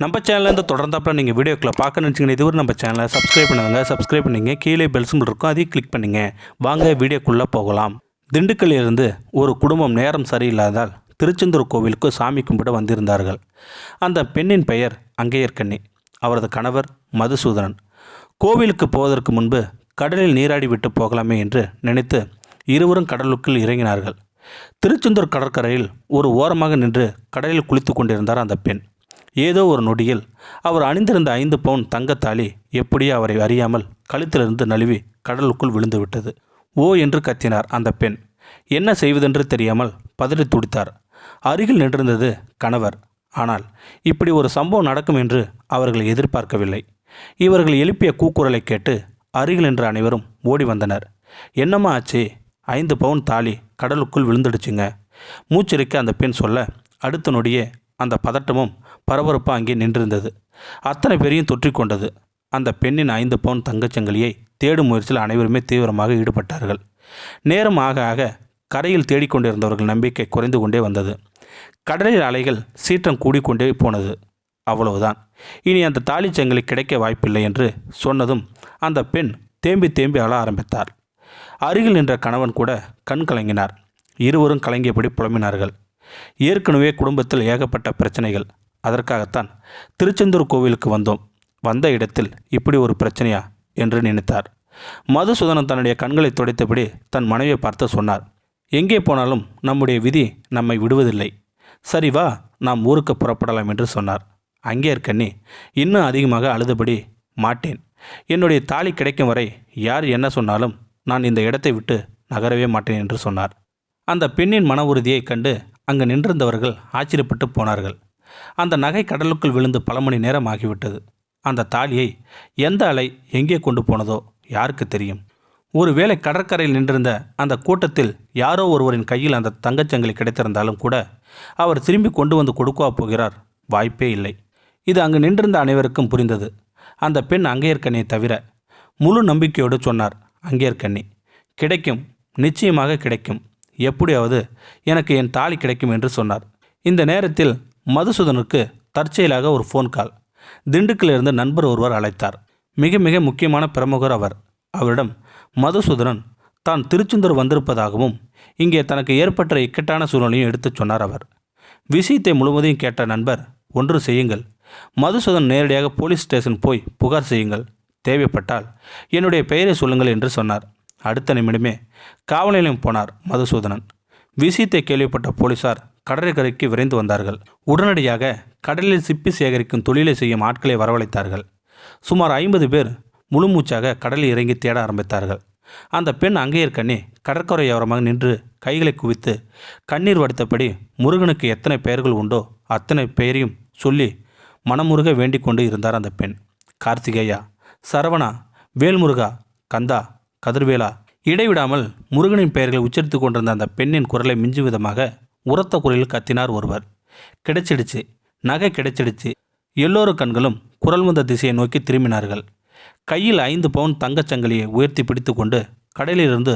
நம்ம சேனல்லேருந்து தொடர்ந்தாப்பில் நீங்கள் வீடியோக்களை பார்க்க நினச்சிங்கன்னா இதுவரை நம்ம சேனலை சப்ஸ்கிரைப் பண்ணுங்கள். சப்ஸ்கிரைப் பண்ணிங்க, கீழே பெல் சிம்பிள் இருக்கும், அதையும் கிளிக் பண்ணிங்க. வாங்க வீடியோக்குள்ளே போகலாம். திண்டுக்கல்லிருந்து ஒரு குடும்பம் நேரம் சரியில்லாதால் திருச்செந்தூர் கோவிலுக்கு சாமி கும்பிட வந்திருந்தார்கள். அந்த பெண்ணின் பெயர் அங்கையர்கண்ணி. அவரது கணவர் மதுசூதனன். கோவிலுக்கு போவதற்கு முன்பு கடலில் நீராடி விட்டு போகலாமே என்று நினைத்து இருவரும் கடலுக்குள் இறங்கினார்கள். திருச்செந்தூர் கடற்கரையில் ஒரு ஓரமாக நின்று கடலில் குளித்து கொண்டிருந்தார் அந்த பெண். ஏதோ ஒரு நொடியில் அவர் அணிந்திருந்த 5 பவுன் தங்கத்தாலி எப்படியோ அவரை அறியாமல் கழுத்திலிருந்து நழுவி கடலுக்குள் விழுந்து விட்டது. ஓ என்று கத்தினார் அந்த பெண். என்ன செய்வதென்று தெரியாமல் பதறி துடித்தார். அருகில் நின்றிருந்தது கணவர். ஆனால் இப்படி ஒரு சம்பவம் நடக்கும் என்று அவர்கள் எதிர்பார்க்கவில்லை. இவர்கள் எழுப்பிய கூக்குரலை கேட்டு அருகில் நின்ற அனைவரும் ஓடி வந்தனர். என்னம்மா ஆச்சு? 5 பவுன் தாலி கடலுக்குள் விழுந்துடுச்சுங்க. மூச்சிறைக்க அந்த பெண் சொல்ல, அடுத்த நொடியே அந்த பதட்டமும் பரபரப்பாக அங்கே நின்றிருந்தது. அத்தனை பேரையும் தொற்றிக்கொண்டது. அந்த பெண்ணின் 5 பவுன் தங்கச்சங்கிலியை தேடும் முயற்சியில் அனைவருமே தீவிரமாக ஈடுபட்டார்கள். நேரம் ஆக ஆக கரையில் தேடிக்கொண்டிருந்தவர்கள் நம்பிக்கை குறைந்து கொண்டே வந்தது. கடலில் அலைகள் சீற்றம் கூடிக்கொண்டே போனது. அவ்வளவுதான், இனி அந்த தாலிச்சங்கிலி கிடைக்க வாய்ப்பில்லை என்று சொன்னதும் அந்த பெண் தேம்பி தேம்பி அழ ஆரம்பித்தார். அருகில் நின்ற கணவன் கூட கண் கலங்கினார். இருவரும் கலங்கியபடி புலம்பினார்கள். ஏற்கனவே குடும்பத்தில் ஏகப்பட்ட பிரச்சனைகள். அதற்காகத்தான் திருச்செந்தூர் கோவிலுக்கு வந்தோம். வந்த இடத்தில் இப்படி ஒரு பிரச்சனையா என்று நினைத்தார். மதுசூதனன் தன்னுடைய கண்களை துடைத்தபடி தன் மனைவியை பார்த்து சொன்னார், எங்கே போனாலும் நம்முடைய விதி நம்மை விடுவதில்லை. சரி வா, நாம் ஊருக்கு புறப்படலாம் என்று சொன்னார். அங்கேயர்கண்ணி இன்னும் அதிகமாக அழுதபடி, மாட்டேன். என்னுடைய தாலி கிடைக்கும் வரை யார் என்ன சொன்னாலும் நான் இந்த இடத்தை விட்டு நகரவே மாட்டேன் என்று சொன்னார். அந்த பெண்ணின் மன உறுதியை கண்டு அங்கு நின்றிருந்தவர்கள் ஆச்சரியப்பட்டு போனார்கள். அந்த நகை கடலுக்குள் விழுந்து பல மணி நேரம் ஆகிவிட்டது. அந்த தாலியை எந்த அலை எங்கே கொண்டு போனதோ யாருக்கு தெரியும்? ஒருவேளை கடற்கரையில் நின்றிருந்த அந்த கூட்டத்தில் யாரோ ஒருவரின் கையில் அந்த தங்கச்சங்கிலி கிடைத்திருந்தாலும் கூட அவர் திரும்பி கொண்டு வந்து கொடுக்கவா போகிறார்? வாய்ப்பே இல்லை. இது அங்கு நின்றிருந்த அனைவருக்கும் புரிந்தது. அந்த பெண் அங்கையர்கண்ணியை தவிர. முழு நம்பிக்கையோடு சொன்னார் அங்கையர்கண்ணி, கிடைக்கும், நிச்சயமாக கிடைக்கும். எப்படியாவது எனக்கு என் தாலி கிடைக்கும் என்று சொன்னார். இந்த நேரத்தில் மதுசூதனுக்கு தற்செயலாக ஒரு ஃபோன் கால். திண்டுக்கல்லிருந்து நண்பர் ஒருவர் அழைத்தார். மிக மிக முக்கியமான பிரமுகர் அவர். அவரிடம் மதுசூதனன் தான் திருச்செந்தூர் வந்திருப்பதாகவும் இங்கே தனக்கு ஏற்பட்ட இக்கட்டான சூழ்நிலையும் எடுத்துச் சொன்னார் அவர். விஷயத்தை முழுவதையும் கேட்ட நண்பர், ஒன்று செய்யுங்கள், மதுசூதன் நேரடியாக போலீஸ் ஸ்டேஷன் போய் புகார் செய்யுங்கள். தேவைப்பட்டால் என்னுடைய பெயரை சொல்லுங்கள் என்று சொன்னார். அடுத்த நிமிடமே காவல் நிலையம் போனார் மதுசூதனன். விஷயத்தை கேள்விப்பட்ட போலீசார் கடற்கரைக்கு விரைந்து வந்தார்கள். உடனடியாக கடலில் சிப்பி சேகரிக்கும் தொழிலை செய்யும் ஆட்களை வரவழைத்தார்கள். சுமார் 50 பேர் முழுமூச்சாக கடலில் இறங்கி தேட ஆரம்பித்தார்கள். அந்த பெண் அங்கையர்கண்ணி கடற்கரையோரமாக நின்று கைகளை குவித்து கண்ணீர் வடித்தபடி முருகனுக்கு எத்தனை பெயர்கள் உண்டோ அத்தனை பெயரையும் சொல்லி மனமுருக வேண்டிக் கொண்டு இருந்தார் அந்த பெண். கார்த்திகேயா, சரவணா, வேல்முருகா, கந்தா, கதிர்வேலா, இடைவிடாமல் முருகனின் பெயர்களை உச்சரித்து கொண்டிருந்த அந்த பெண்ணின் குரலை மிஞ்சும் விதமாக உரத்த குரலில் கத்தினார் ஒருவர். கிடைச்சிடுச்சு, நகை கிடைச்சிடுச்சு. எல்லோரும் கண்களும் குரல் வந்த திசையை நோக்கி திரும்பினார்கள். கையில் 5 பவுன் தங்கச்சங்கிலியை உயர்த்தி பிடித்து கொண்டு கடலிலிருந்து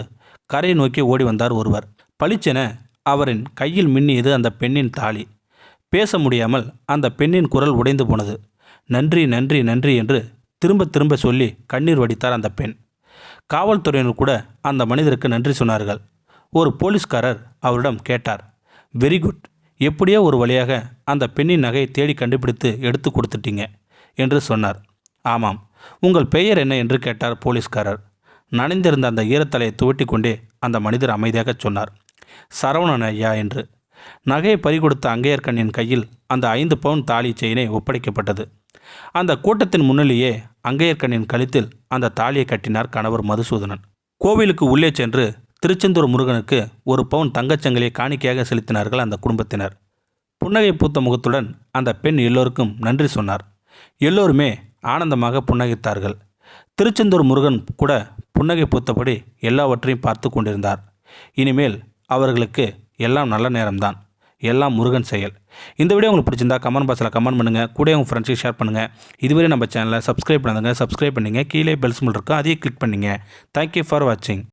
கரையை நோக்கி ஓடி வந்தார் ஒருவர். பளிச்சென அவரின் கையில் மின்னியது அந்த பெண்ணின் தாலி. பேச முடியாமல் அந்த பெண்ணின் குரல் உடைந்து போனது. நன்றி நன்றி நன்றி என்று திரும்ப திரும்ப சொல்லி கண்ணீர் வடித்தார் அந்த பெண். காவல்துறையினர் கூட அந்த மனிதருக்கு நன்றி சொன்னார்கள். ஒரு போலீஸ்காரர் அவரிடம் கேட்டார், வெரி குட், எப்படியோ ஒரு வழியாக அந்த பெண்ணின் நகையை தேடி கண்டுபிடித்து எடுத்து கொடுத்துட்டீங்க என்று சொன்னார். ஆமாம், உங்கள் பெயர் என்ன என்று கேட்டார் போலீஸ்காரர். நனைந்திருந்த அந்த ஈரத்தலையை துவட்டி கொண்டே அந்த மனிதர் அமைதியாக சொன்னார், சரவணன் ஐயா என்று. நகையை பறிகொடுத்த அங்கையர்கண்ணின் கையில் அந்த 5 பவுன் தாலி செயினை ஒப்படைக்கப்பட்டது. அந்த கூட்டத்தின் முன்னிலேயே அங்கையர்கண்ணின் கழுத்தில் அந்த தாலியை கட்டினார் கணவர் மதுசூதனன். கோவிலுக்கு உள்ளே சென்று திருச்செந்தூர் முருகனுக்கு 1 பவுன் தங்கச்சங்கிலியை காணிக்கையாக செலுத்தினார்கள் அந்த குடும்பத்தினர். புன்னகை பூத்த முகத்துடன் அந்த பெண் எல்லோருக்கும் நன்றி சொன்னார். எல்லோருமே ஆனந்தமாக புன்னகைத்தார்கள். திருச்செந்தூர் முருகன் கூட புன்னகை பூத்தபடி எல்லாவற்றையும் பார்த்து கொண்டிருந்தார். இனிமேல் அவர்களுக்கு எல்லாம் நல்ல நேரம்தான், எல்லாம் முருகன் செயல். இந்த வீடியோ உங்களுக்கு பிடிச்சிருந்தா கமெண்ட் பாக்ஸில் கமெண்ட் பண்ணுங்கள். கூட உங்கள் ஃப்ரெண்ட்ஸுக்கு ஷேர் பண்ணுங்கள். இதுவரை நம்ம சேனலை சப்ஸ்கிரைப் பண்ணுங்க. சப்ஸ்கிரைப் பண்ணிங்க, கீழே பெல் சிம்பிள் இருக்கும், அதையும் கிளிக் பண்ணிங்க. தேங்க்யூ ஃபார் வாட்சிங்.